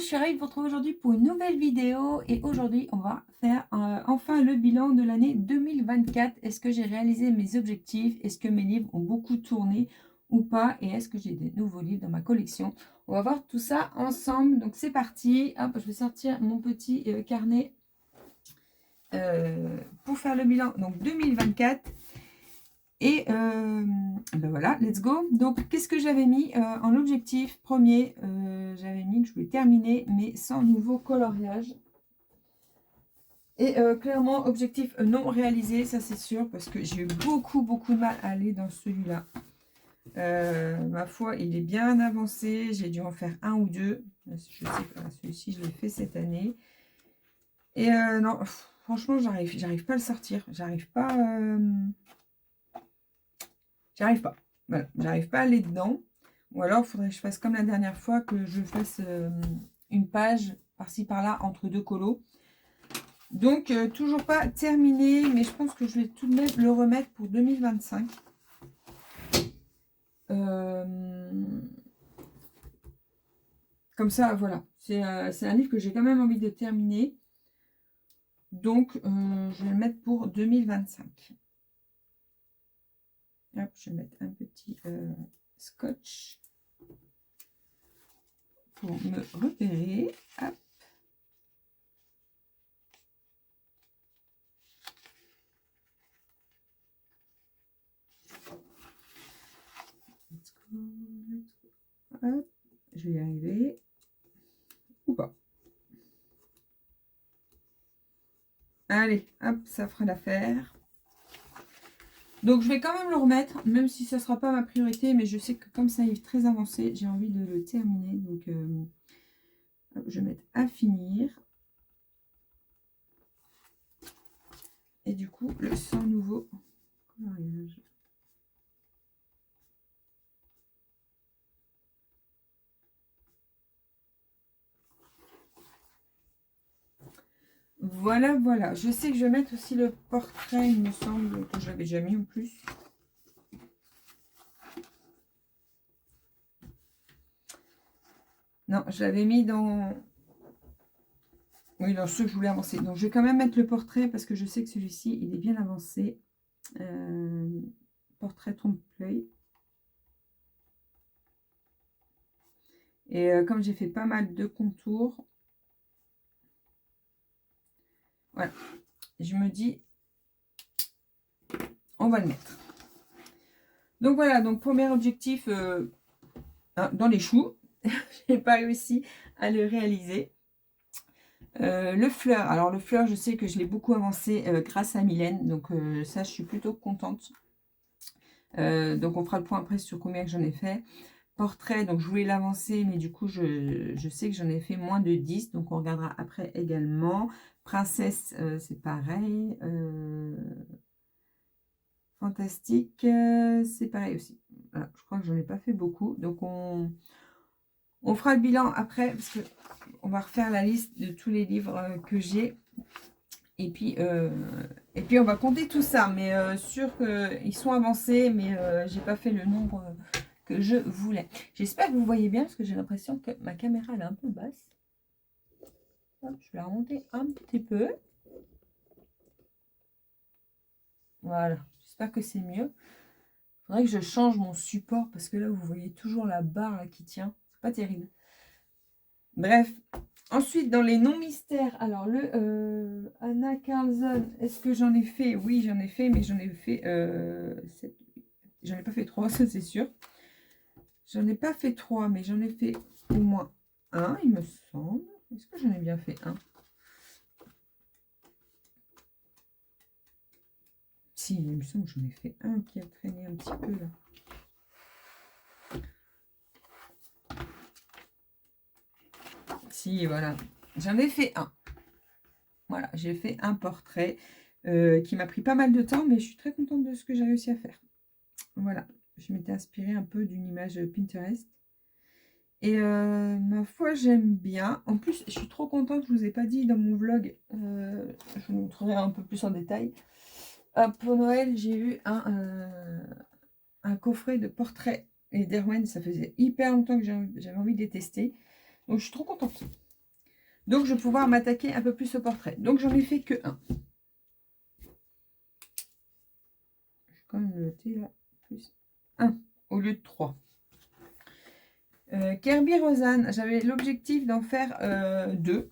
suis ravie de vous retrouver aujourd'hui pour une nouvelle vidéo et aujourd'hui on va faire enfin le bilan de l'année 2024. Est-ce que j'ai réalisé mes objectifs? Est-ce que mes livres ont beaucoup tourné ou pas? Et est-ce que j'ai des nouveaux livres dans ma collection? On va voir tout ça ensemble. Donc c'est parti. Hop, je vais sortir mon petit carnet pour faire le bilan donc 2024. Et ben voilà, let's go. Donc, qu'est-ce que j'avais mis en objectif premier? J'avais mis que je voulais terminer, mais sans nouveau coloriage. Et clairement, objectif non réalisé, ça c'est sûr, parce que j'ai eu beaucoup de mal à aller dans celui-là. Ma foi, il est bien avancé. J'ai dû en faire un ou deux. Je sais pas, celui-ci, je l'ai fait cette année. Et non, franchement, j'arrive pas à le sortir. J'arrive pas... J'arrive pas. Voilà, j'arrive pas à aller dedans. Ou alors, il faudrait que je fasse comme la dernière fois, que je fasse une page par-ci par-là entre deux colos. Donc, toujours pas terminé, mais je pense que je vais tout de même le remettre pour 2025. Comme ça, voilà. C'est un livre que j'ai quand même envie de terminer. Donc, je vais le mettre pour 2025. Hop, je vais mettre un petit scotch pour me repérer. Hop. Let's go, let's go. Hop, je vais y arriver. Ou pas. Allez, hop, ça fera l'affaire. Donc, je vais quand même le remettre, même si ça ne sera pas ma priorité, mais je sais que comme ça est très avancé, j'ai envie de le terminer. Donc, hop, je vais mettre à finir. Et du coup, le sans nouveau coloriage. Voilà, voilà. Je sais que je vais mettre aussi le portrait, il me semble que je l'avais déjà mis en plus. Non, je l'avais mis dans... Oui, dans ceux que je voulais avancer. Donc, je vais quand même mettre le portrait parce que je sais que celui-ci, il est bien avancé. Portrait trompe-l'œil. Et comme j'ai fait pas mal de contours, voilà, je me dis, on va le mettre. Donc voilà, donc premier objectif dans les choux. Je n'ai pas réussi à le réaliser. Le fleur, alors le fleur, je sais que je l'ai beaucoup avancé grâce à Mylène, donc ça, je suis plutôt contente. Donc on fera le point après sur combien que j'en ai fait. Portrait, donc je voulais l'avancer, mais du coup, je sais que j'en ai fait moins de 10, donc on regardera après également. Princesse, c'est pareil. Fantastique, c'est pareil aussi. Voilà, je crois que j'en ai pas fait beaucoup, donc on fera le bilan après, parce que on va refaire la liste de tous les livres que j'ai. Et puis on va compter tout ça, mais sûr qu'ils sont avancés, mais j'ai pas fait le nombre que je voulais. J'espère que vous voyez bien, parce que j'ai l'impression que ma caméra elle est un peu basse. Hop, je vais la remonter un petit peu. Voilà, j'espère que c'est mieux. Il faudrait que je change mon support, parce que là, vous voyez toujours la barre là, qui tient. C'est pas terrible. Bref. Ensuite, dans les non-mystères, alors le Anna Carlson, est-ce que j'en ai fait? Oui, j'en ai fait, mais j'en ai fait 7. J'en ai pas fait 3, ça c'est sûr. J'en ai pas fait 3, mais j'en ai fait au moins un, il me semble. Est-ce que j'en ai bien fait un? Si, il me semble que j'en ai fait un qui a traîné un petit peu là. Si, voilà. J'en ai fait un. Voilà, j'ai fait un portrait qui m'a pris pas mal de temps, mais je suis très contente de ce que j'ai réussi à faire. Voilà, je m'étais inspirée un peu d'une image Pinterest. Et ma foi, j'aime bien. En plus, je suis trop contente, je ne vous ai pas dit dans mon vlog, je vous montrerai un peu plus en détail. Pour Noël, j'ai eu un coffret de portraits et d'Erwan. Ça faisait hyper longtemps que j'avais envie de les tester. Donc, je suis trop contente. Donc, je vais pouvoir m'attaquer un peu plus au portrait. Donc, j'en ai fait que un. Je vais quand même le noter là. Plus 1 au lieu de 3. Kerby Rosanne, j'avais l'objectif d'en faire 2.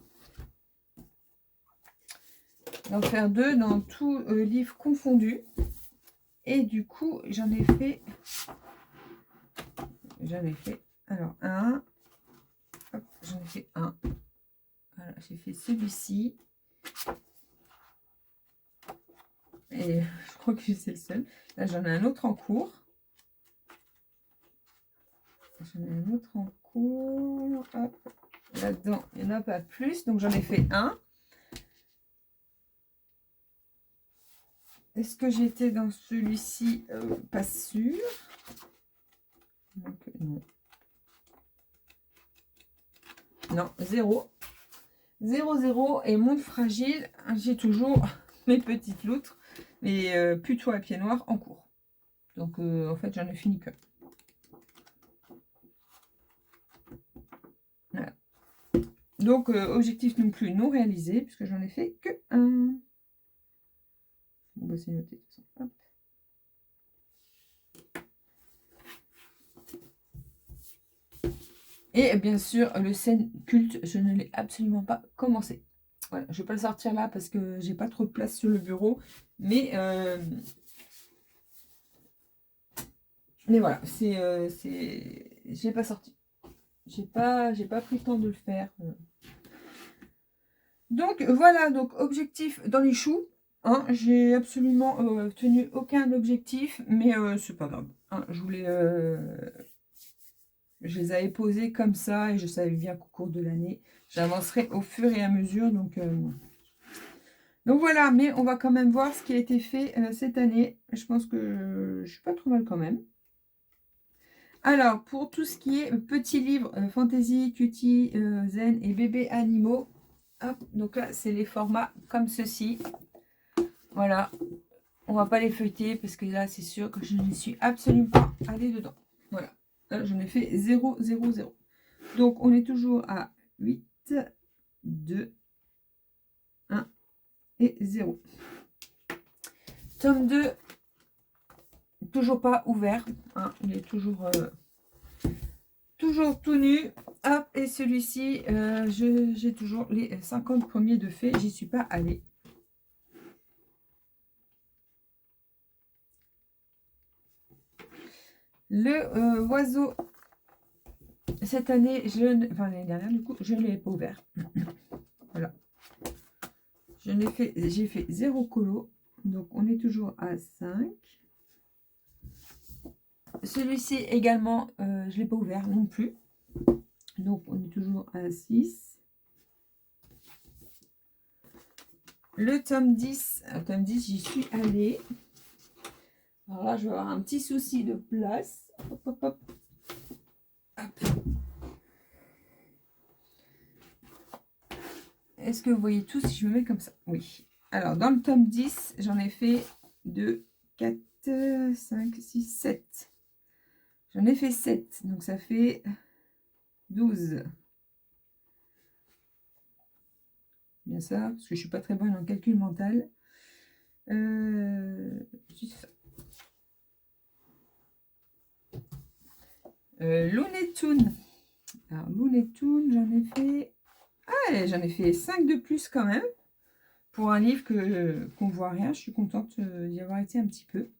D'en faire 2 dans tout livre confondu. Et du coup, j'en ai fait. Alors, un. J'en ai fait un. Voilà, j'ai fait celui-ci. Et je crois que c'est le seul. Là, j'en ai un autre en cours. Là-dedans, il n'y en a pas plus. Donc, j'en ai fait un. Est-ce que j'étais dans celui-ci? Pas sûr. Donc, non. Non, 0. 0, 0. Et monde fragile, j'ai toujours mes petites loutres, mais plutôt à pied noir en cours. Donc, en fait, j'en ai fini que. Voilà. Donc, objectif non plus non réalisé, puisque j'en ai fait que un. Bon, bah, c'est noté. Hop. Et bien sûr, le scène culte, je ne l'ai absolument pas commencé. Voilà, je ne vais pas le sortir là parce que j'ai pas trop de place sur le bureau. Mais voilà, j'ai pas sorti. J'ai pas pris le temps de le faire. Donc voilà, donc objectif dans les choux. Hein, j'ai absolument tenu aucun objectif, mais c'est pas grave. Hein, je les avais posés comme ça et je savais bien qu'au cours de l'année, j'avancerai au fur et à mesure. Donc voilà, mais on va quand même voir ce qui a été fait cette année. Je pense que je suis pas trop mal quand même. Alors, pour tout ce qui est petits livres, fantasy, cutie, zen et bébé animaux, hop, donc là, c'est les formats comme ceci. Voilà, on va pas les feuilleter parce que là, c'est sûr que je n'y suis absolument pas allée dedans. Voilà, là, j'en ai fait 0, 0, 0. Donc, on est toujours à 8, 2, 1 et 0. Tome 2, toujours pas ouvert. Hein, il est toujours tout nu. Hop, et celui-ci, j'ai toujours les 50 premiers de fait. J'y suis pas allée. Le oiseau, cette année, enfin l'année dernière, du coup, je ne l'ai pas ouvert. Voilà. J'ai fait 0 colo. Donc, on est toujours à 5. Celui-ci également, je ne l'ai pas ouvert non plus. Donc, on est toujours à 6. Le tome 10, j'y suis allée. Alors là, je vais avoir un petit souci de place. Hop, hop, hop. Hop. Est-ce que vous voyez tout si je me mets comme ça? Oui. Alors, dans le tome 10, j'en ai fait 2, 4, 5, 6, 7. J'en ai fait 7. Donc, ça fait 12. Bien ça, parce que je ne suis pas très bonne en calcul mental. Looney Tunes. Alors, Looney Tunes, j'en ai fait... Ah, j'en ai fait 5 de plus quand même. Pour un livre qu'on ne voit rien, je suis contente d'y avoir été un petit peu.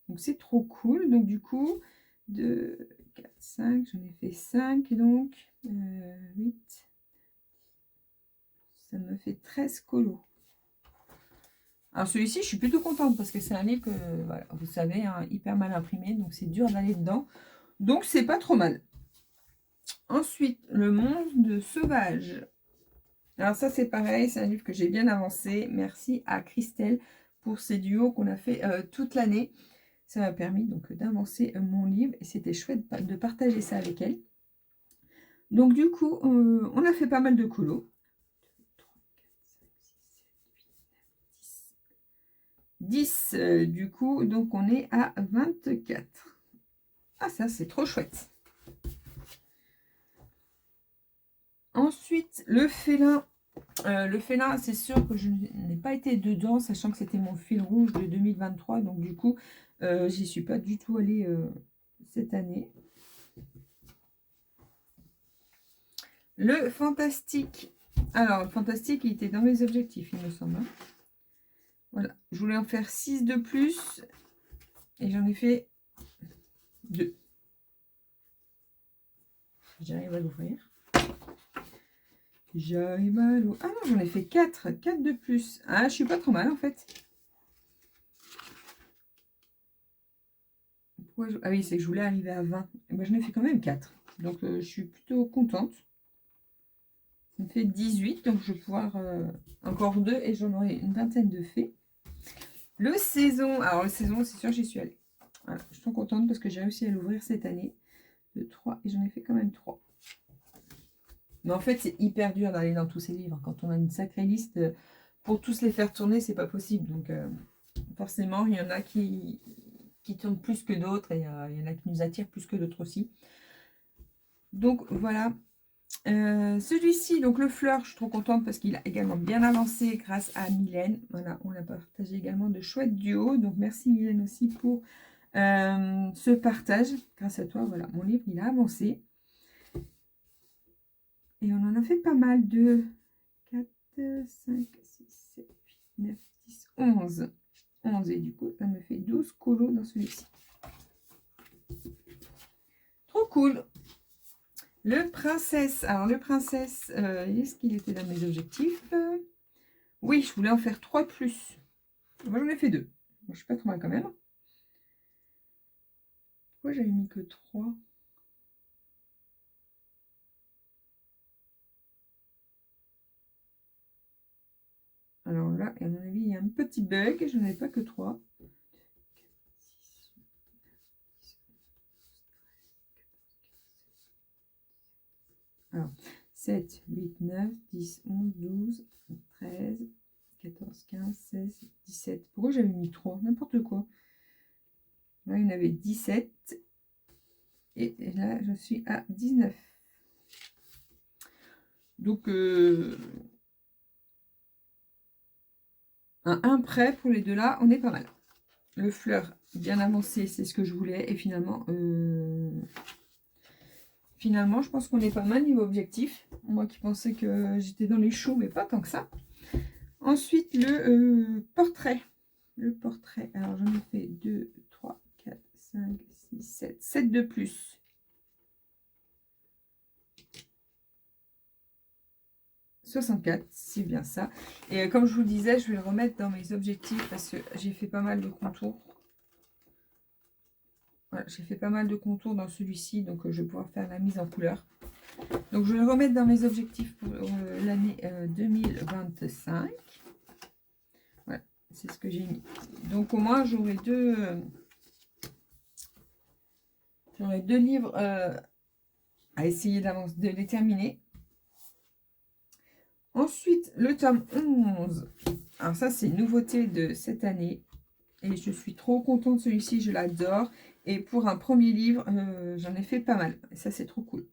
Donc, c'est trop cool. Donc, du coup, 2, 4, 5, j'en ai fait 5. Donc, 8. Ça me fait 13 colos. Alors, celui-ci, je suis plutôt contente parce que c'est un livre que, voilà, vous savez, hein, hyper mal imprimé. Donc, c'est dur d'aller dedans. Donc, c'est pas trop mal. Ensuite, Le Monde Sauvage. Alors ça, c'est pareil, c'est un livre que j'ai bien avancé. Merci à Christelle pour ces duos qu'on a fait toute l'année. Ça m'a permis donc d'avancer mon livre et c'était chouette de partager ça avec elle. Donc du coup, on a fait pas mal de colos. 10 du coup, donc on est à 24. Ah ça, c'est trop chouette. Ensuite, le félin. Le félin, c'est sûr que je n'ai pas été dedans, sachant que c'était mon fil rouge de 2023. Donc du coup, j'y suis pas du tout allée cette année. Le fantastique. Alors, le fantastique, il était dans mes objectifs, il me semble. Hein. Voilà, je voulais en faire 6 de plus. Et j'en ai fait 2. J'arrive à l'ouvrir. J'arrive à l'ouvrir. Ah non, j'en ai fait 4. 4 de plus. Ah, je suis pas trop mal en fait. Ah oui, c'est que je voulais arriver à 20. Et ben, j'en ai fait quand même 4. Donc, je suis plutôt contente. Ça me fait 18. Donc, je vais pouvoir encore 2 et j'en aurai une vingtaine de faits. Le saison. Alors, le saison, c'est sûr, j'y suis allée. Voilà, je suis trop contente parce que j'ai réussi à l'ouvrir cette année. De 3 et j'en ai fait quand même 3. Mais en fait, c'est hyper dur d'aller dans tous ces livres. Quand on a une sacrée liste, pour tous les faire tourner, c'est pas possible. Donc, forcément, il y en a qui tournent plus que d'autres et il y en a qui nous attirent plus que d'autres aussi. Donc, voilà. Celui-ci, donc le fleur, je suis trop contente parce qu'il a également bien avancé grâce à Mylène. Voilà, on a partagé également de chouettes duos. Donc, merci Mylène aussi pour ce partage. Grâce à toi, voilà, mon livre, il a avancé. Et on en a fait pas mal de 4, 5, 6, 7, 8, 9, 10, 11. 11 et du coup, ça me fait 12 colos dans celui-ci. Trop cool. Le princesse. Alors, le princesse, est-ce qu'il était dans mes objectifs? Oui, je voulais en faire 3 de plus. Moi, j'en ai fait 2. Bon, je suis pas trop mal quand même. Pourquoi j'avais mis que 3? Alors là, à mon avis, il y a un petit bug. Je n'en avais pas que 3. Alors, 7, 8, 9, 10, 11, 12, 13, 14, 15, 16, 17. Pourquoi j'avais mis 3? N'importe quoi. Là, il y en avait 17. Et là, je suis à 19. Donc, un prêt pour les deux là, on est pas mal. Le fleur, bien avancé, c'est ce que je voulais. Et finalement, je pense qu'on est pas mal niveau objectif. Moi qui pensais que j'étais dans les choux, mais pas tant que ça. Ensuite, le portrait. Le portrait. Alors, j'en ai fait 2, 3, 4, 5, 6, 7. 7 de plus. « 64, c'est bien ça. Et comme je vous le disais, je vais le remettre dans mes objectifs parce que j'ai fait pas mal de contours. Voilà, j'ai fait pas mal de contours dans celui-ci, donc je vais pouvoir faire la mise en couleur. Donc je vais le remettre dans mes objectifs pour l'année 2025. Voilà, c'est ce que j'ai mis. Donc au moins j'aurai deux livres à essayer d'avance de les terminer. Ensuite, le tome 11. Alors ça, c'est une nouveauté de cette année. Et je suis trop contente de celui-ci, je l'adore. Et pour un premier livre, j'en ai fait pas mal. Et ça, c'est trop cool.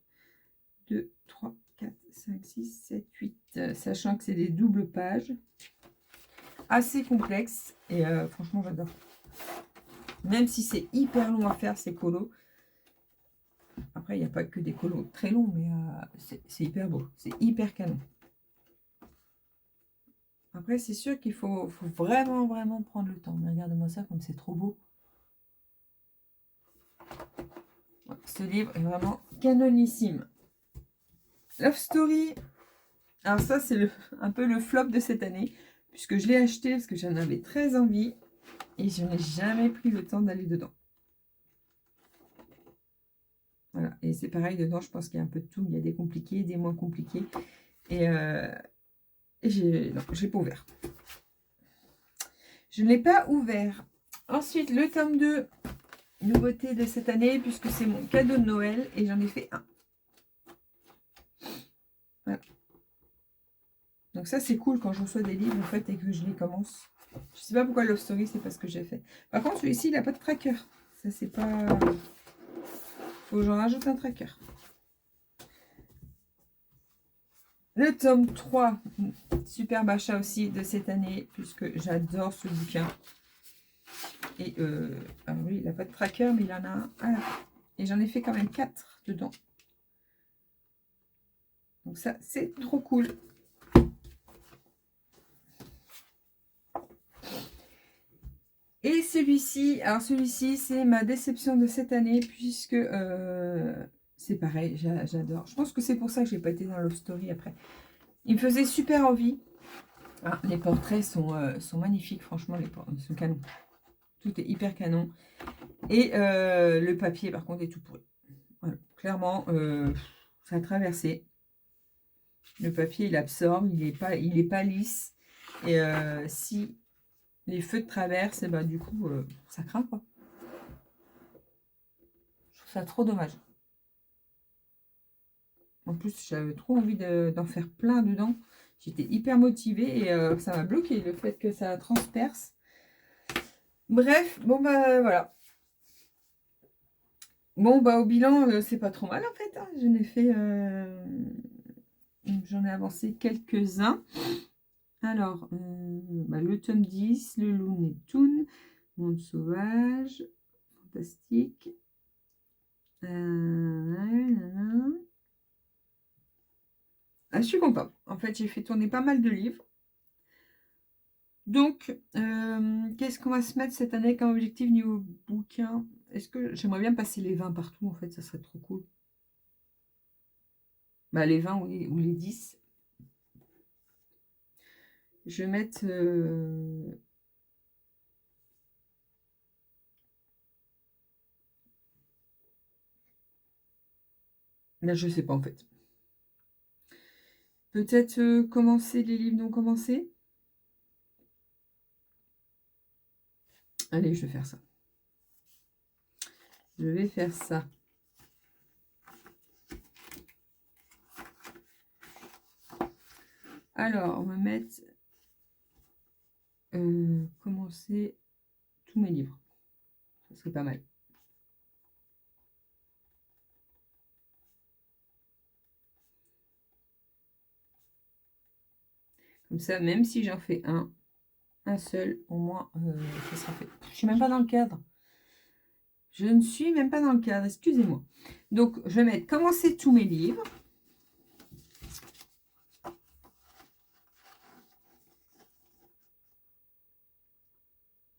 2, 3, 4, 5, 6, 7, 8. Sachant que c'est des doubles pages. Assez complexes. Et franchement, j'adore. Même si c'est hyper long à faire, ces colos. Après, il n'y a pas que des colos très longs, mais c'est hyper beau. C'est hyper canon. Après, c'est sûr qu'il faut vraiment, vraiment prendre le temps. Mais regardez-moi ça, comme c'est trop beau. Ce livre est vraiment canonissime. Love Story. Alors ça, c'est un peu le flop de cette année. Puisque je l'ai acheté parce que j'en avais très envie. Et je n'ai jamais pris le temps d'aller dedans. Voilà. Et c'est pareil, dedans, je pense qu'il y a un peu de tout. Il y a des compliqués, des moins compliqués. Et j'ai pas ouvert. Je ne l'ai pas ouvert. Ensuite, le tome 2, nouveauté de cette année, puisque c'est mon cadeau de Noël, et j'en ai fait un. Voilà. Donc ça, c'est cool quand je reçois des livres, en fait, et que je les commence. Je sais pas pourquoi Love Story, c'est pas ce que j'ai fait. Par contre, celui-ci, il n'a pas de tracker. Ça, c'est pas... Faut que j'en rajoute un tracker. Le tome 3, superbe achat aussi de cette année, puisque j'adore ce bouquin. Et alors lui, il n'a pas de tracker, mais il en a un à la fin. Et j'en ai fait quand même 4 dedans. Donc ça, c'est trop cool. Et celui-ci, alors celui-ci, c'est ma déception de cette année, puisque c'est pareil, j'adore. Je pense que c'est pour ça que j'ai pas été dans Love Story après. Il me faisait super envie. Ah, les portraits sont magnifiques, franchement, ils sont canons. Tout est hyper canon. Et le papier, par contre, est tout pourri. Voilà. Clairement, ça a traversé. Le papier, il absorbe, il est pas lisse. Et si les feux de traverse, et bah, du coup, ça craint, quoi. Je trouve ça trop dommage. En plus, j'avais trop envie d'en faire plein dedans. J'étais hyper motivée et ça m'a bloqué, le fait que ça transperce. Bref, bon bah voilà. Bon bah au bilan, c'est pas trop mal en fait. Hein. J'en ai avancé quelques-uns. Alors, bah, le tome 10, le Looney Tunes, Monde Sauvage, Fantastique. Ah, je suis contente. En fait, j'ai fait tourner pas mal de livres. Donc, qu'est-ce qu'on va se mettre cette année comme objectif niveau bouquin? Est-ce que j'aimerais bien passer les 20 partout, en fait, ça serait trop cool. Bah, les 20 ou les 10. Je vais mettre... Là, je sais pas, en fait. Peut-être commencer les livres non commencés. Allez, je vais faire ça. Je vais faire ça. Alors, on va mettre commencer tous mes livres. Ça serait pas mal. Comme ça, même si j'en fais un seul, au moins, ça sera fait. Je suis même pas dans le cadre. Je ne suis même pas dans le cadre, excusez-moi. Donc, je vais mettre commencer tous mes livres.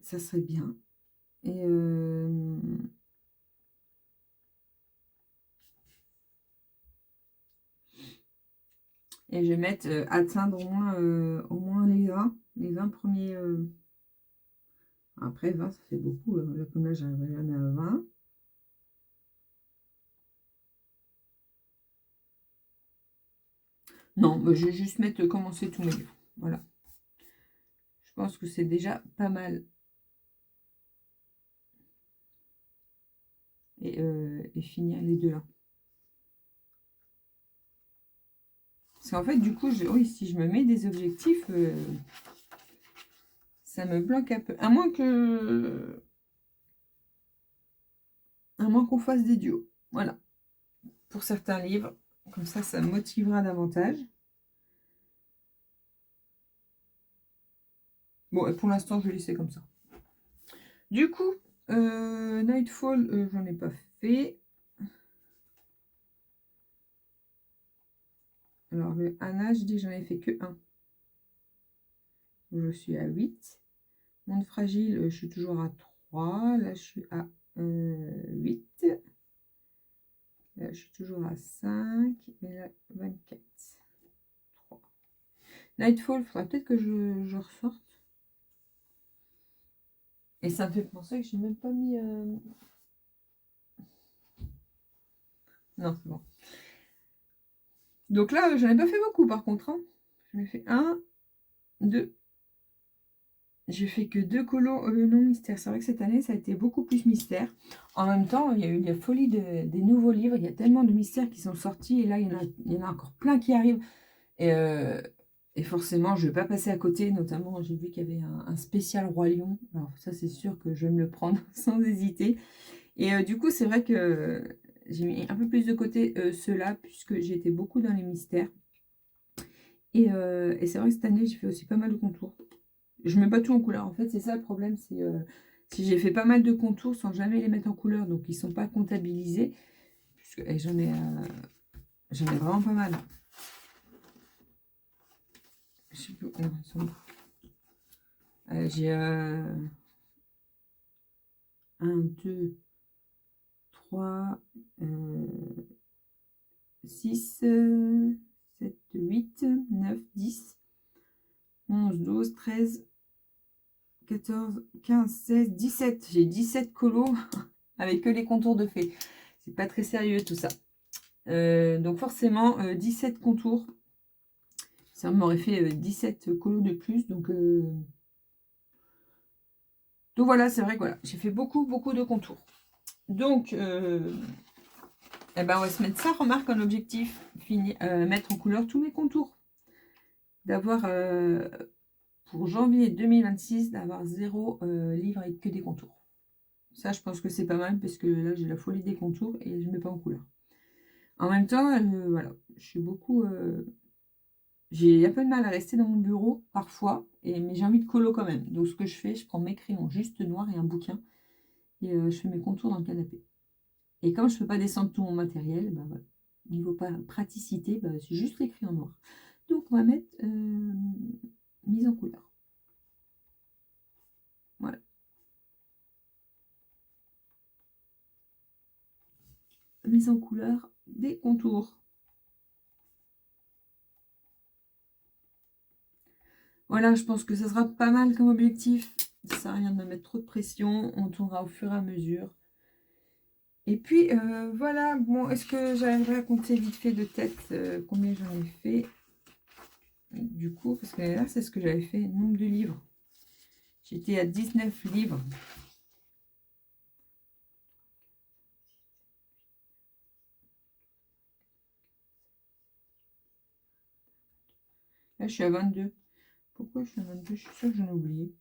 Ça serait bien. Et je vais mettre atteindre au moins les 20 premiers. Après, 20, ça fait beaucoup. Là, comme là, j'arriverai jamais à 20. Non, bah, je vais juste mettre commencer tous mes livres. Voilà. Je pense que c'est déjà pas mal. Et finir les deux là. Parce qu'en fait, du coup, oui, si je me mets des objectifs, ça me bloque un peu. À moins qu'on fasse des duos. Voilà. Pour certains livres. Comme ça me motivera davantage. Bon, et pour l'instant, je vais laisser comme ça. Du coup, Nightfall, j'en ai pas fait. Alors, le Anna, je dis que j'en ai fait que 1. Je suis à 8. Monde fragile, je suis toujours à 3. Là, je suis à 8. Là, je suis toujours à 5. Et là, 24. 3. Nightfall, il faudra peut-être que je ressorte. Et ça me fait penser que je n'ai même pas mis... Non, c'est bon. Donc là, j'en ai pas fait beaucoup par contre. Hein. J'en ai fait 1, 2. J'ai fait que 2 colos non mystère. C'est vrai que cette année, ça a été beaucoup plus mystère. En même temps, il y a eu la folie des nouveaux livres. Il y a tellement de mystères qui sont sortis. Et là, il y en a encore plein qui arrivent. Et forcément, je ne vais pas passer à côté. Notamment, j'ai vu qu'il y avait un spécial Roi Lion. Alors ça, c'est sûr que je vais me le prendre sans hésiter. Et du coup, c'est vrai que j'ai mis un peu plus de côté ceux-là, puisque j'étais beaucoup dans les mystères. Et c'est vrai que cette année, j'ai fait aussi pas mal de contours. Je mets pas tout en couleur. En fait, c'est ça le problème. C'est si j'ai fait pas mal de contours sans jamais les mettre en couleur, donc ils sont pas comptabilisés. Puisque j'en ai vraiment pas mal. Je sais plus. Non, ils sont où. J'ai 1, 2, 3, 6, 7, 8, 9, 10, 11, 12, 13, 14, 15, 16, 17. J'ai 17 colos avec que les contours de fées. C'est pas très sérieux tout ça. Donc forcément, 17 contours. Ça m'aurait fait 17 colos de plus. Donc voilà, c'est vrai que voilà, j'ai fait beaucoup de contours. Donc, eh ben, on va se mettre ça, remarque, en objectif. Mettre en couleur tous mes contours. D'avoir, pour janvier 2026, d'avoir 0 livre avec que des contours. Ça, je pense que c'est pas mal parce que là, j'ai la folie des contours et je ne mets pas en couleur. En même temps, voilà, je suis beaucoup... j'ai un peu de mal à rester dans mon bureau parfois, mais j'ai envie de colo quand même. Donc, ce que je fais, je prends mes crayons juste noirs et un bouquin et je fais mes contours dans le canapé. Et comme je ne peux pas descendre tout mon matériel, bah, voilà. Niveau praticité, bah, c'est juste les crayons noirs. Donc, on va mettre mise en couleur. Voilà. Mise en couleur des contours. Voilà, je pense que ça sera pas mal comme objectif. Ça sert à rien de me mettre trop de pression. On tournera au fur et à mesure. Et puis, voilà. Bon, est-ce que j'arriverai à compter vite fait de tête combien j'en ai fait? Du coup, parce que là, c'est ce que j'avais fait. Nombre de livres. J'étais à 19 livres. Là, je suis à 22. Pourquoi je suis à 22? Je suis sûre que j'en ai oublié.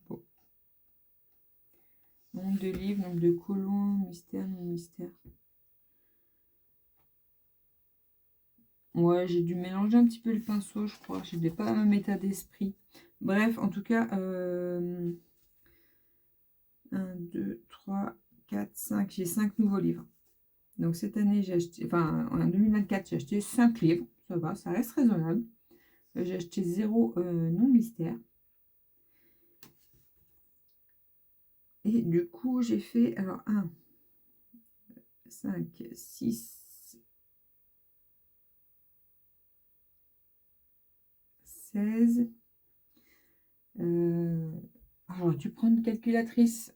Bon. Nombre de livres, nombre de colons, mystère, non mystère. Ouais, j'ai dû mélanger un petit peu le pinceau, je crois. J'ai pas le même état d'esprit. Bref, en tout cas, 1, 2, 3, 4, 5. J'ai 5 nouveaux livres. Donc cette année, j'ai acheté, enfin en 2024, j'ai acheté 5 livres. Ça va, ça reste raisonnable. J'ai acheté 0 non mystère. Et du coup, j'ai fait, alors 1, 5, 6, 16. J'aurais dû prendre une calculatrice.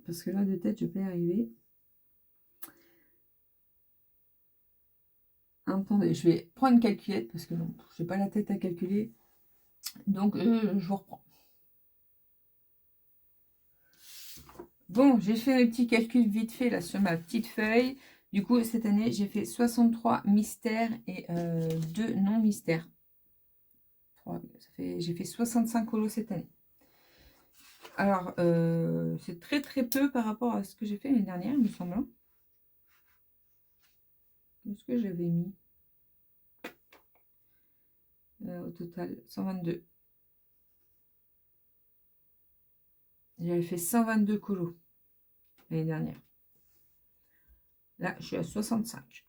Parce que là, de tête, je peux y arriver. Attendez, je vais prendre une calculette parce que non, je n'ai pas la tête à calculer. Donc, je vous reprends. Bon, j'ai fait mes petits calculs vite fait là sur ma petite feuille. Du coup, cette année, j'ai fait 63 mystères et 2 non-mystères. J'ai fait 65 colos cette année. Alors, c'est très très peu par rapport à ce que j'ai fait l'année dernière, il me semble. Qu'est-ce que j'avais mis au total? 122. J'avais fait 122 colos l'année dernière. Là, je suis à 65.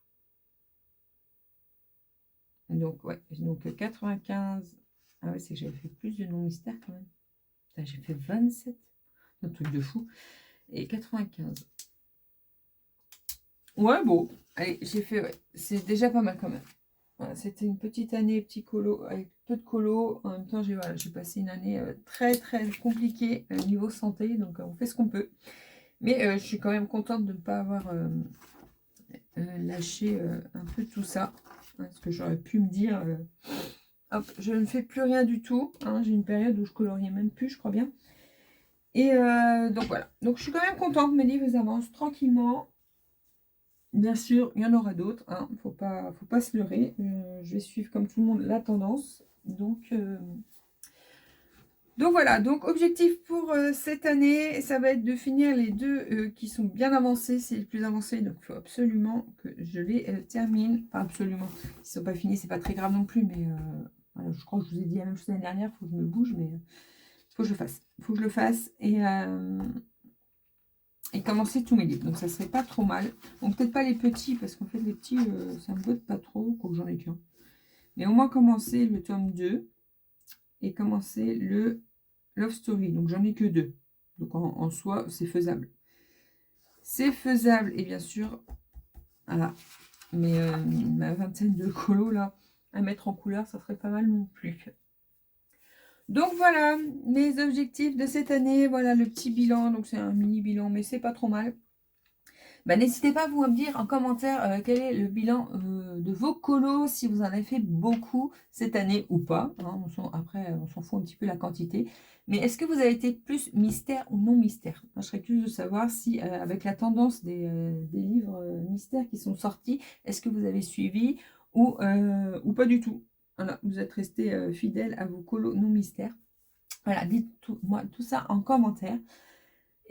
Donc, ouais, donc 95. Ah ouais, c'est que j'avais fait plus de non-mystère quand même. J'ai fait 27. Un truc de fou. Et 95. Ouais, bon. Allez, j'ai fait, ouais. C'est déjà pas mal quand même. Voilà, c'était une petite année, petit colo, avec peu de colo. En même temps, j'ai passé une année très, très compliquée niveau santé. Donc, on fait ce qu'on peut. Mais je suis quand même contente de ne pas avoir lâché un peu tout ça. Parce que j'aurais pu me dire... hop, je ne fais plus rien du tout. Hein, j'ai une période où je coloriais même plus, je crois bien. Et donc voilà. Donc je suis quand même contente. Mes livres avancent tranquillement. Bien sûr, il y en aura d'autres. Hein. Faut pas se leurrer. Je vais suivre comme tout le monde la tendance. Donc Donc voilà, donc objectif pour cette année, ça va être de finir les deux qui sont bien avancés, c'est les plus avancés, donc il faut absolument que je les termine. Enfin absolument, s'ils ne sont pas finis, c'est pas très grave non plus, mais voilà, je crois que je vous ai dit la même chose l'année dernière, il faut que je me bouge, mais il faut que je le fasse. Il faut que je le fasse et commencer tous mes livres, donc ça serait pas trop mal. Bon, peut-être pas les petits, parce qu'en fait les petits, ça me botte pas trop, quoique j'en ai qu'un. Mais au moins commencer le tome 2 et commencer le Love Story, donc j'en ai que 2. Donc en soi, c'est faisable. C'est faisable, et bien sûr, voilà. Mais ma vingtaine de colos là, à mettre en couleur, ça serait pas mal non plus. Donc voilà, mes objectifs de cette année. Voilà le petit bilan. Donc c'est un mini bilan, mais c'est pas trop mal. Bah, n'hésitez pas vous à me dire en commentaire quel est le bilan de vos colos, si vous en avez fait beaucoup cette année ou pas. Hein, après, on s'en fout un petit peu la quantité. Mais est-ce que vous avez été plus mystère ou non mystère? Moi, je serais curieuse de savoir si, avec la tendance des livres mystères qui sont sortis, est-ce que vous avez suivi ou pas du tout? Voilà, vous êtes resté fidèle à vos colos non mystères. Voilà, dites-moi tout ça en commentaire.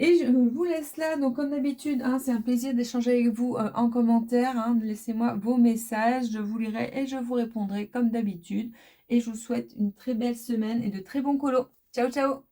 Et je vous laisse là, donc comme d'habitude, hein, c'est un plaisir d'échanger avec vous en commentaire. Hein, laissez-moi vos messages, je vous lirai et je vous répondrai comme d'habitude. Et je vous souhaite une très belle semaine et de très bons colos. Ciao, ciao!